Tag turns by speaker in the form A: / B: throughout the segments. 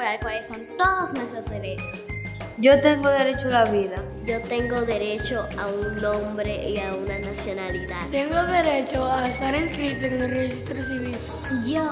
A: elaborar cuáles son todos nuestros derechos.
B: Yo tengo derecho a la vida.
C: Yo tengo derecho a un nombre y a una nacionalidad.
D: Tengo derecho a estar inscrito en el registro civil.
E: Yo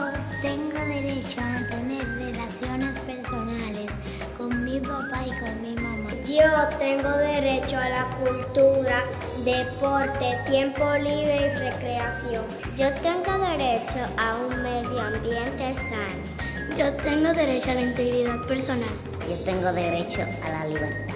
E: tengo derecho a tener relaciones personales con mi papá y con mi mamá.
F: Yo tengo derecho a la cultura, deporte, tiempo libre y recreación.
E: Yo tengo derecho a un medio ambiente sano.
F: Yo tengo derecho a la integridad personal.
C: Yo tengo derecho a la libertad.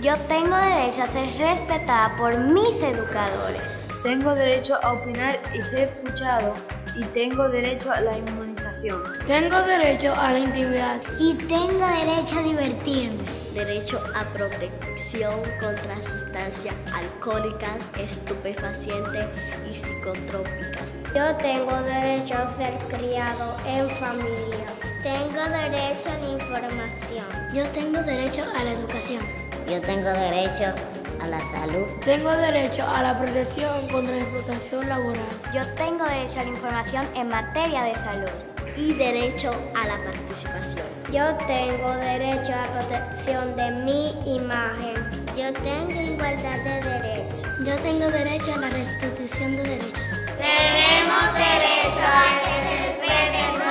A: Yo tengo derecho a ser respetada por mis educadores.
B: Tengo derecho a opinar y ser escuchado. Y tengo derecho a la inmunización.
D: Tengo derecho a la intimidad.
E: Y tengo derecho a divertirme.
C: Derecho a protección contra sustancias alcohólicas, estupefacientes y psicotrópicas.
F: Yo tengo derecho a ser criado en familia.
E: Tengo derecho a la información.
F: Yo tengo derecho a la educación.
C: Yo tengo derecho a la salud.
D: Tengo derecho a la protección contra la explotación laboral.
A: Yo tengo derecho a la información en materia de salud.
C: Y derecho a la participación.
F: Yo tengo derecho a la protección de mi imagen.
E: Yo tengo igualdad de derechos.
F: Yo tengo derecho a la restitución de derechos.
E: Tenemos derecho a que se respeten